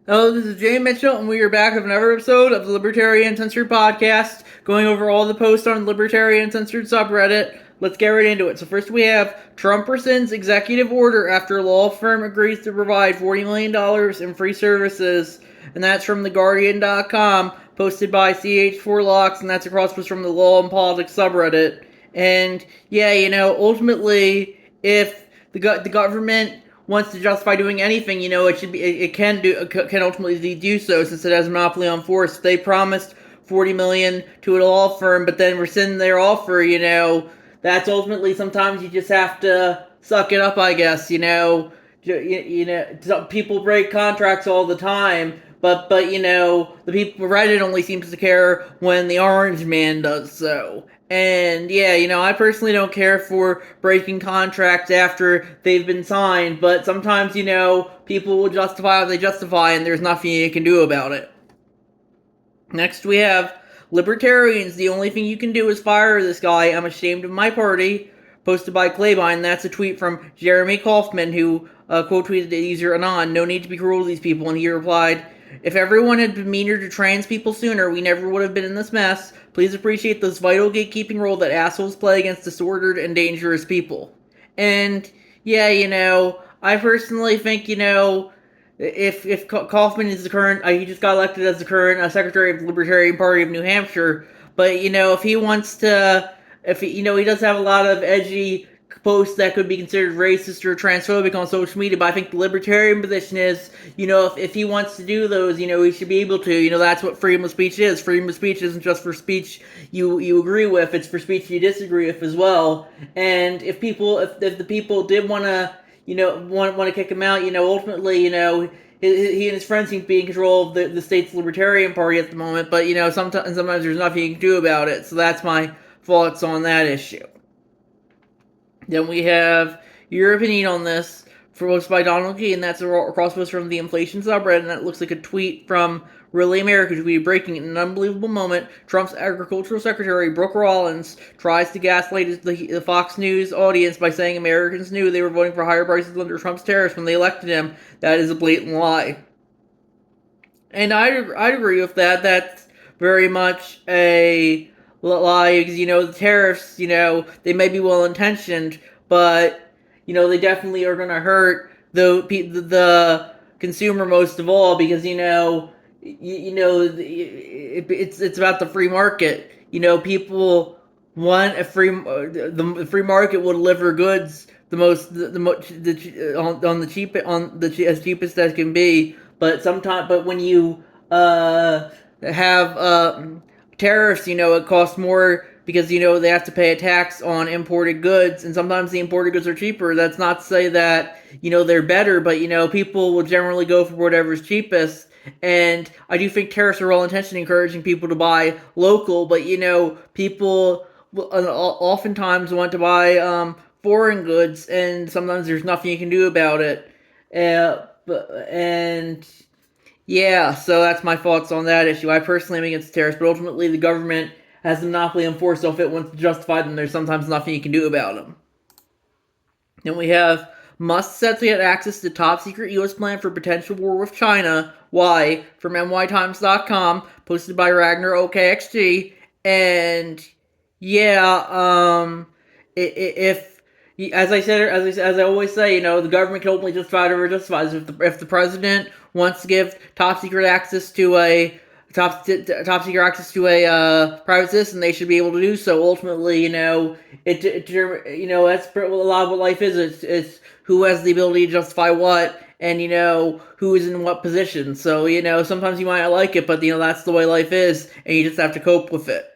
Hello, this is Jay Mitchell, and we are back with another episode of the Libertarian Uncensored podcast, going over all the posts on the Libertarian Uncensored subreddit. Let's get right into it. So first we have Trump rescinds executive order after law firm agrees to provide $40 million in free services, and that's from theguardian.com, posted by CH4Locks, and that's a cross post from the Law and Politics subreddit. And yeah, ultimately, if the government wants to justify doing anything, it can ultimately do so since it has a monopoly on force. If they promised 40 million to a law firm, but then rescind their offer, that's ultimately sometimes you just have to suck it up, I guess. People break contracts all the time, but the people Reddit only seems to care when the orange man does so. And yeah, I personally don't care for breaking contracts after they've been signed, but sometimes, people will justify what they justify, and there's nothing you can do about it. Next, we have Libertarians. The only thing you can do is fire this guy. I'm ashamed of my party. Posted by Claybine. That's a tweet from Jeremy Kaufman, who quote tweeted the user Anon. No need to be cruel to these people. And he replied, if everyone had been meaner to trans people sooner, we never would have been in this mess. Please appreciate this vital gatekeeping role that assholes play against disordered and dangerous people. And yeah, I personally think, if Kaufman is the current, he just got elected as the current secretary of the Libertarian Party of New Hampshire. But if he wants to, if he, he does have a lot of edgy posts that could be considered racist or transphobic on social media. But I think the Libertarian position is, if he wants to do those, he should be able to. That's what freedom of speech is. Freedom of speech isn't just for speech you agree with; it's for speech you disagree with as well. And if the people did want to want to kick him out, ultimately, he and his friends seem to be in control of the state's Libertarian Party at the moment, but, sometimes there's nothing you can do about it, so that's my thoughts on that issue. Then we have your opinion on this, posted by Donald G, and that's a cross post from the inflation subreddit, and that looks like a tweet from Really America, tweeted breaking in an unbelievable moment. Trump's agricultural secretary, Brooke Rollins, tries to gaslight the Fox News audience by saying Americans knew they were voting for higher prices under Trump's tariffs when they elected him. That is a blatant lie. And I'd agree with that. That's very much a lie, because, the tariffs, they may be well intentioned, but, they definitely are going to hurt the consumer most of all, because, it's about the free market. People want a the free market will deliver goods on the cheap on the as cheapest as can be. But when you have tariffs, it costs more because they have to pay a tax on imported goods, and sometimes the imported goods are cheaper. That's not to say that they're better, but people will generally go for whatever's cheapest. And I do think tariffs are well intentioned, encouraging people to buy local, but people oftentimes want to buy foreign goods, and sometimes there's nothing you can do about it. And yeah, so that's my thoughts on that issue. I personally am against tariffs, but ultimately the government has a monopoly on force, so if it wants to justify them, there's sometimes nothing you can do about them. Then we have must set to get access to top secret U.S. plan for potential war with China. Why? From nytimes.com, posted by Ragnar OKXG. And yeah, if as I said, as I always say, the government can only justify whatever it justifies. If the president wants to give top secret access to a private citizen, they should be able to do so. Ultimately, that's a lot of what life is. It's who has the ability to justify what, and who is in what position. So sometimes you might not like it, but that's the way life is, and you just have to cope with it.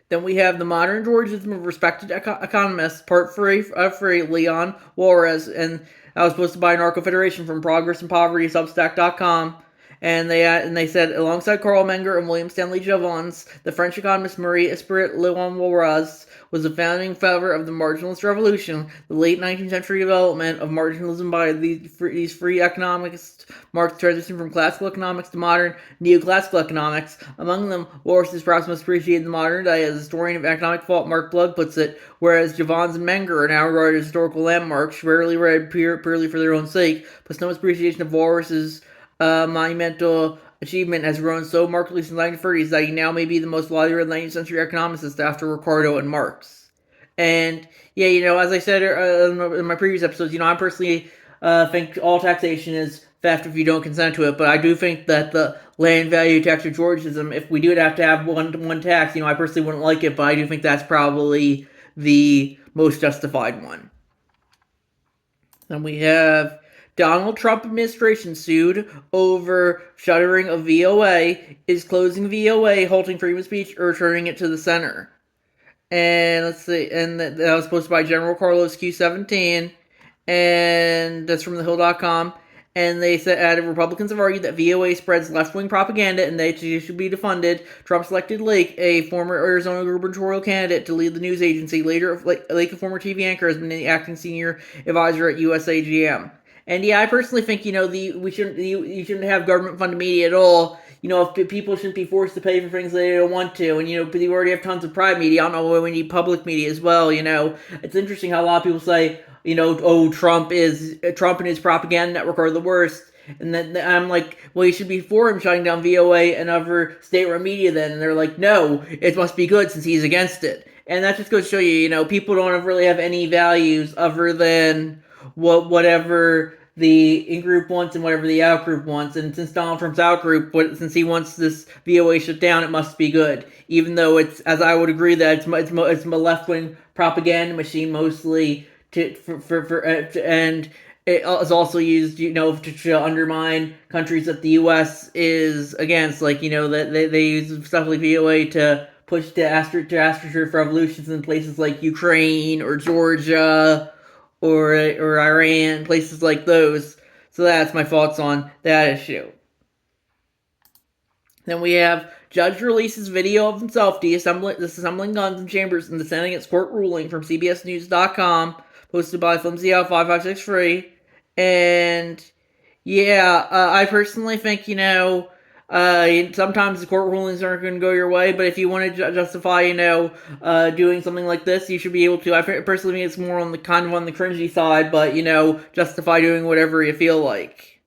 Then we have the modern Georgism of respected economists, part 3 of Leon Juarez, and that was posted by Narco Federation from Progress and Poverty, Substack.com. And they said, alongside Carl Menger and William Stanley Jevons, the French economist Marie Esprit Leon Juarez was a founding father of the marginalist revolution. The late 19th century development of marginalism by these free economists marked the transition from classical economics to modern neoclassical economics. Among them, Walras is perhaps most appreciated in the modern day. As historian of economic thought Mark Blood puts it, whereas Jevons and Menger are now regarded as historical landmarks, rarely read purely for their own sake, but no appreciation of Walras's monumental achievement has grown so markedly since the 1930s that he now may be the most widely read 19th century economist after Ricardo and Marx. And yeah, as I said in my previous episodes, I personally think all taxation is theft if you don't consent to it. But I do think that the land value tax or Georgism, if we do have to have one tax, I personally wouldn't like it, but I do think that's probably the most justified one. Then we have Donald Trump administration sued over shuttering of VOA, is closing VOA, halting freedom of speech, or returning it to the center. And let's see, and that was posted by General Carlos Q17, and that's from thehill.com. And they added, Republicans have argued that VOA spreads left-wing propaganda and they should be defunded. Trump selected Lake, a former Arizona gubernatorial candidate, to lead the news agency. Later, Lake, a former TV anchor, has been the acting senior advisor at USAGM. And yeah, I personally think you shouldn't have government-funded media at all. If people shouldn't be forced to pay for things they don't want to, and but you already have tons of private media. I don't know why we need public media as well. It's interesting how a lot of people say, Trump and his propaganda network are the worst. And then I'm like, well, you should be for him shutting down VOA and other state-run media then. And they're like, no, it must be good since he's against it. And that just goes to show you, people don't really have any values other than whatever the in-group wants and whatever the out-group wants. And since Donald Trump's out-group, since he wants this VOA shut down, it must be good. Even though it's, as I would agree, that it's a left-wing propaganda machine mostly and it is also used, to undermine countries that the U.S. is against. Like, that they use stuff like VOA to push to astroturf revolutions in places like Ukraine or Georgia or Iran, places like those. So that's my thoughts on that issue. Then we have judge releases video of himself disassembling guns and chambers and defending its court ruling from CBSNews.com, posted by FlimsyOut5563. And yeah, I personally think, sometimes the court rulings aren't going to go your way, but if you want to justify, doing something like this, you should be able to. I personally think it's more on the cringy side, but, justify doing whatever you feel like.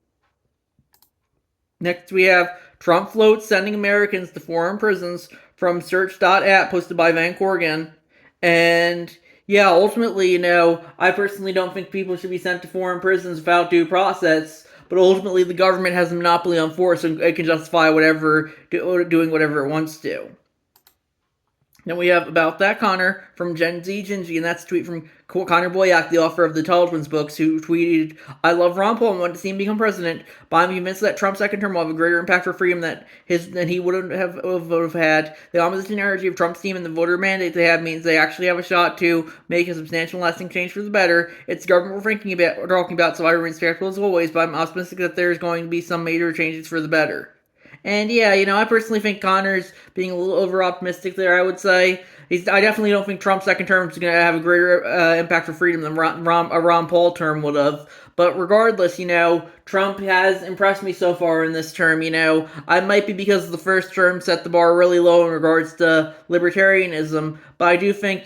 Next, we have Trump floats sending Americans to foreign prisons from search.app, posted by Van Corgan. And yeah, ultimately, I personally don't think people should be sent to foreign prisons without due process, but ultimately the government has a monopoly on force and it can justify doing whatever it wants to. Then we have About That Connor from Gen Z Gingy, and that's a tweet from Connor Boyack, the author of the Intelligence books, who tweeted, I love Ron Paul and want to see him become president, but I'm convinced that Trump's second term will have a greater impact for freedom than he would have had. The opposition energy of Trump's team and the voter mandate they have means they actually have a shot to make a substantial lasting change for the better. It's the government we're talking about, so I remain skeptical as always, but I'm optimistic that there's going to be some major changes for the better. And yeah, I personally think Connor's being a little over-optimistic there, I would say. I definitely don't think Trump's second term is going to have a greater impact for freedom than a Ron Paul term would have. But regardless, Trump has impressed me so far in this term, I might be because the first term set the bar really low in regards to libertarianism, but I do think,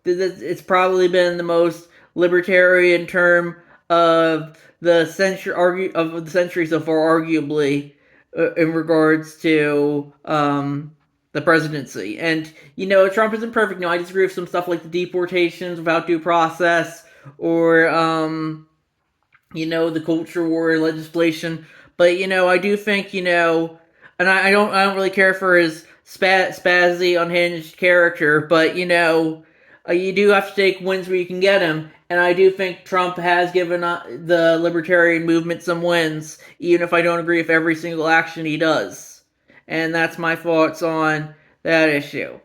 it's probably been the most libertarian term of the century so far, arguably. In regards to the presidency. And, Trump isn't perfect. I disagree with some stuff like the deportations without due process or, the culture war legislation. But, I do think, and I don't really care for his spazzy, unhinged character, but, you do have to take wins where you can get them. And I do think Trump has given the libertarian movement some wins, even if I don't agree with every single action he does. And that's my thoughts on that issue.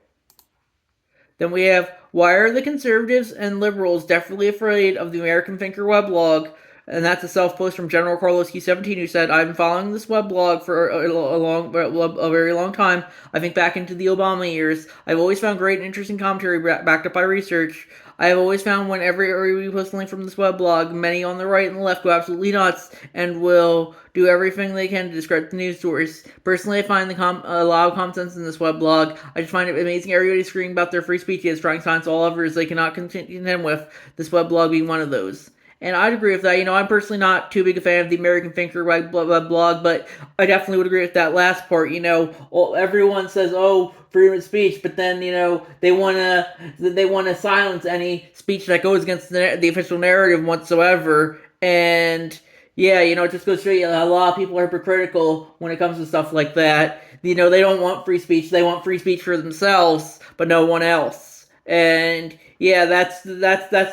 Then we have, why are the conservatives and liberals definitely afraid of the American Thinker weblog? And that's a self-post from General Carlos Q17, who said, "I've been following this weblog for a very long time. I think back into the Obama years. I've always found great and interesting commentary backed up by research. I have always found whenever we post a link from this weblog, many on the right and the left go absolutely nuts and will do everything they can to discredit the news source. Personally, I find a lot of common sense in this weblog. I just find it amazing everybody screaming about their free speech is trying to silence all others they cannot contend with, this weblog being one of those." And I'd agree with that. I'm personally not too big a fan of the American Thinker blog, but I definitely would agree with that last part. Everyone says, "Oh, freedom of speech," but then they wanna silence any speech that goes against the official narrative whatsoever. And yeah, it just goes to show you a lot of people are hypocritical when it comes to stuff like that. They don't want free speech; they want free speech for themselves, but no one else. And yeah, that's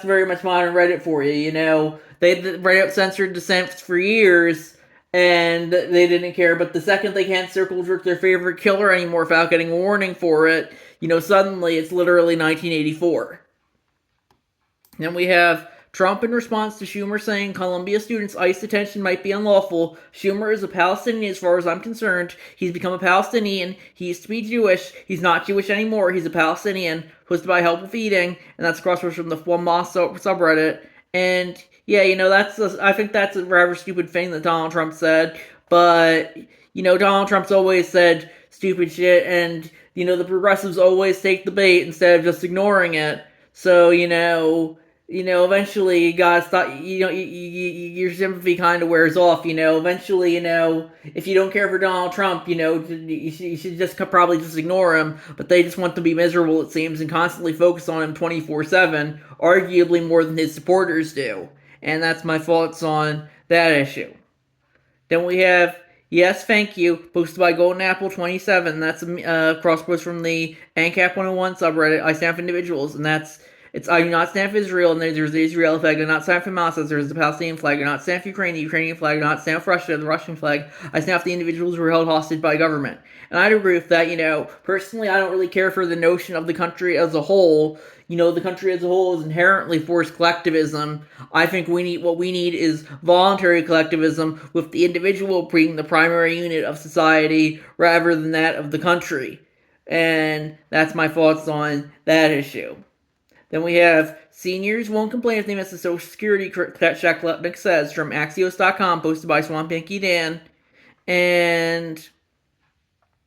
very much modern Reddit for you. Reddit censored dissent for years, and they didn't care. But the second they can't circle jerk their favorite killer anymore without getting a warning for it, suddenly it's literally 1984. Then we have Trump in response to Schumer saying Columbia students' ICE detention might be unlawful. Schumer is a Palestinian as far as I'm concerned. He's become a Palestinian. He used to be Jewish. He's not Jewish anymore. He's a Palestinian. Supposed to buy help with eating. And that's across from the One Moss subreddit. And yeah, I think that's a rather stupid thing that Donald Trump said. But, Donald Trump's always said stupid shit. And, the progressives always take the bait instead of just ignoring it. So, eventually you gotta stop, your sympathy kind of wears off, eventually, if you don't care for Donald Trump, you should just probably just ignore him, but they just want to be miserable, it seems, and constantly focus on him 24/7, arguably more than his supporters do, and that's my thoughts on that issue. Then we have Yes, Thank You, posted by Golden Apple 27, that's a cross-post from the ANCAP 101 subreddit, I Stand for Individuals, and I do not stand for Israel, and there's the Israeli flag. I do not stand for Hamas, there's the Palestinian flag. I do not stand for Ukraine, the Ukrainian flag. I do not stand for Russia, the Russian flag. I stand for the individuals who are held hostage by government. And I'd agree with that. Personally, I don't really care for the notion of the country as a whole. The country as a whole is inherently forced collectivism. I think what we need is voluntary collectivism, with the individual being the primary unit of society rather than that of the country. And that's my thoughts on that issue. Then we have Seniors Won't Complain If They Miss a Social Security Check, Nick says, from Axios.com, posted by Swamp Yankee Dan. And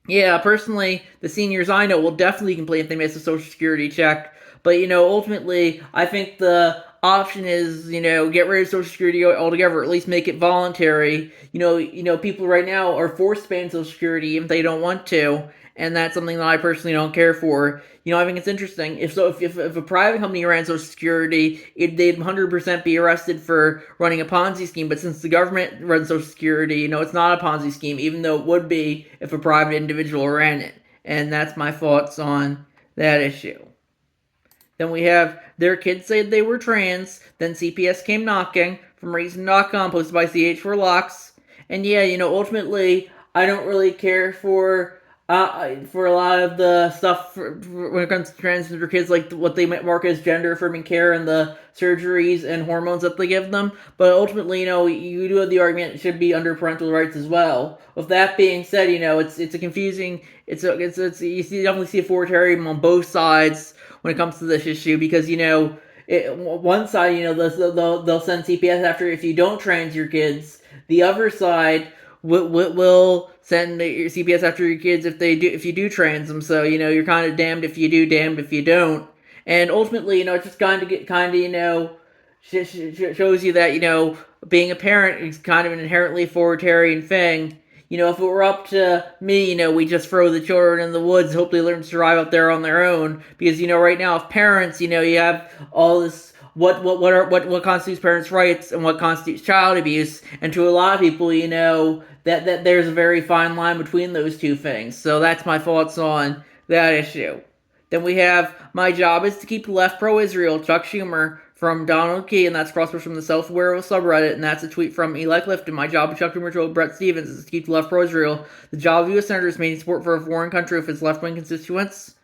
yeah, personally, the seniors I know will definitely complain if they miss a Social Security check. But, ultimately, I think the option is, get rid of Social Security altogether, or at least make it voluntary. People right now are forced to pay in Social Security if they don't want to. And that's something that I personally don't care for. I think it's interesting. If a private company ran Social Security, they'd 100% be arrested for running a Ponzi scheme. But since the government runs Social Security, it's not a Ponzi scheme, even though it would be if a private individual ran it. And that's my thoughts on that issue. Then we have Their Kids Said They Were Trans, Then CPS Came Knocking, from Reason.com, posted by CH4Locks. And yeah, ultimately, I don't really care for a lot of the stuff when it comes to transgender kids, like what they mark as gender affirming care and the surgeries and hormones that they give them. But ultimately, you do have the argument it should be under parental rights as well. With that being said, it's a confusing, you definitely see authoritarianism on both sides when it comes to this issue, because one side, they'll send CPS after if you don't trans your kids. The other side will send your CPS after your kids if you do trans them. So you're kind of damned if you do, damned if you don't. And ultimately, it just shows you that being a parent is kind of an inherently authoritarian thing. If it were up to me, we just throw the children in the woods, hope they learn to survive out there on their own. Because right now, if parents, you have all this. What constitutes parents' rights and what constitutes child abuse, and to a lot of people, that there's a very fine line between those two things. So that's my thoughts on that issue. Then we have My Job is to Keep the Left Pro-Israel, Chuck Schumer, from Donald Key, and that's crossed from the Self-Aware subreddit, and that's a tweet from Eli Clifton. My job with Chuck Schumer told Brett Stevens is to keep the left pro-Israel. The job of U.S. Senators is maintaining support for a foreign country with its left-wing constituents.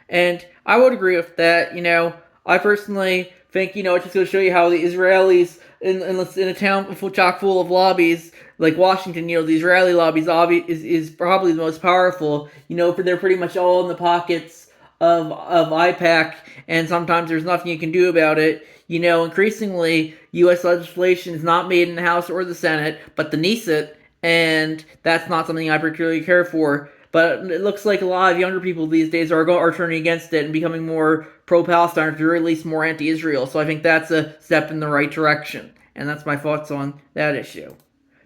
And I would agree with that. I personally think, it just goes to show you how the Israelis in a town chock full of lobbies like Washington, the Israeli lobbies is probably the most powerful. They're pretty much all in the pockets of IPAC, and sometimes there's nothing you can do about it. Increasingly, U.S. legislation is not made in the House or the Senate, but the Knesset, and that's not something I particularly care for. But it looks like a lot of younger people these days are turning against it and becoming more pro-Palestine, or at the very least more anti-Israel. So I think that's a step in the right direction. And that's my thoughts on that issue.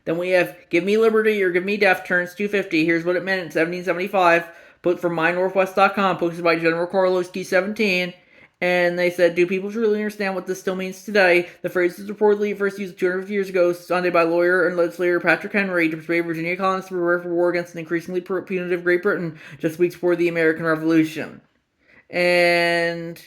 Then we have Give Me Liberty or Give Me Death turns 250. Here's what it meant in 1775. Put from mynorthwest.com, posted by General Carlos T17. And they said, do people truly understand what this still means today? The phrase was reportedly first used 250 years ago, Sunday by lawyer and legislator Patrick Henry to persuade Virginia colonists to prepare for war against an increasingly punitive Great Britain just weeks before the American Revolution. And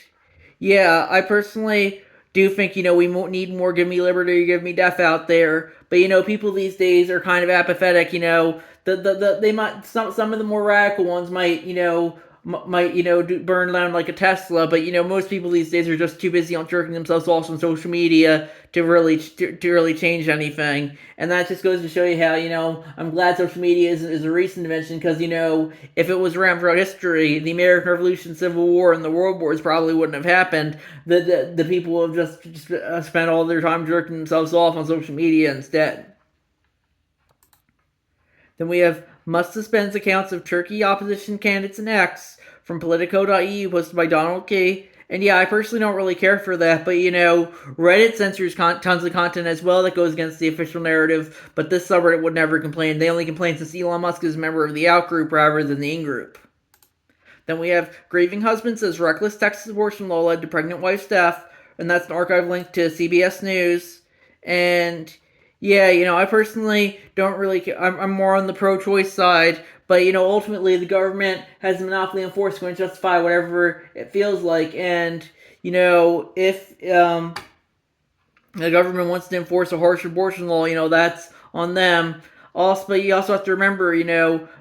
yeah, I personally do think, we need more Give Me Liberty, Give Me Death out there. But, people these days are kind of apathetic, they might, some of the more radical ones might burn down like a Tesla, but most people these days are just too busy on jerking themselves off on social media to really change anything. And that just goes to show you how I'm glad social media is a recent invention, because if it was around throughout history, the American Revolution, Civil War, and the World Wars probably wouldn't have happened. The people have just spent all their time jerking themselves off on social media instead. Then we have must suspend accounts of Turkey opposition candidates and X from Politico.eu, posted by Donald Key. And yeah, I personally don't really care for that, but Reddit censors tons of content as well that goes against the official narrative, but this subreddit would never complain. They only complain since Elon Musk is a member of the out-group rather than the in-group. Then we have Grieving Husband says reckless Texas abortion law led to pregnant wife's death, and that's an archive link to CBS News. And yeah, I personally don't really. I'm more on the pro-choice side, but ultimately the government has a monopoly on force, going to justify whatever it feels like. And if the government wants to enforce a harsh abortion law, that's on them. Also, but you also have to remember,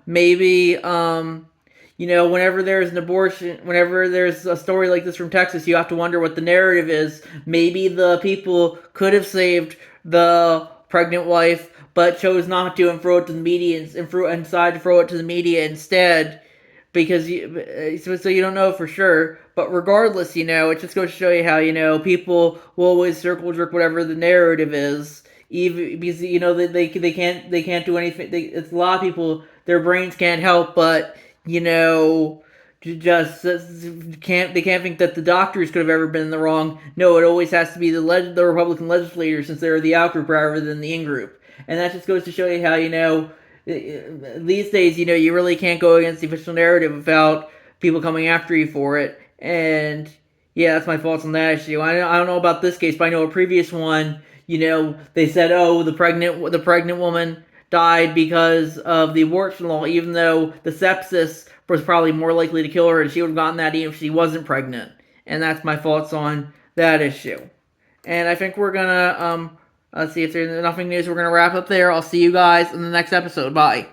maybe whenever there's an abortion, whenever there's a story like this from Texas, you have to wonder what the narrative is. Maybe the people could have saved the pregnant wife, but chose not to and throw it to the media and decided to throw it to the media instead, because so you don't know for sure. But regardless, it just goes to show you how people will always circle jerk whatever the narrative is, even because they can't do anything. It's a lot of people, their brains can't help but just can't think that the doctors could have ever been in the wrong. No, it always has to be the Republican legislators, since they're the out group rather than the in group. And that just goes to show you how these days you really can't go against the official narrative without people coming after you for it. And yeah, that's my thoughts on that issue. I don't know about this case, but I know a previous one. They said, oh, the pregnant woman died because of the abortion law, even though the sepsis was probably more likely to kill her, and she would have gotten that even if she wasn't pregnant. And that's my thoughts on that issue. And I think we're gonna let's see if there's nothing news. We're gonna wrap up there. I'll see you guys in the next episode. Bye.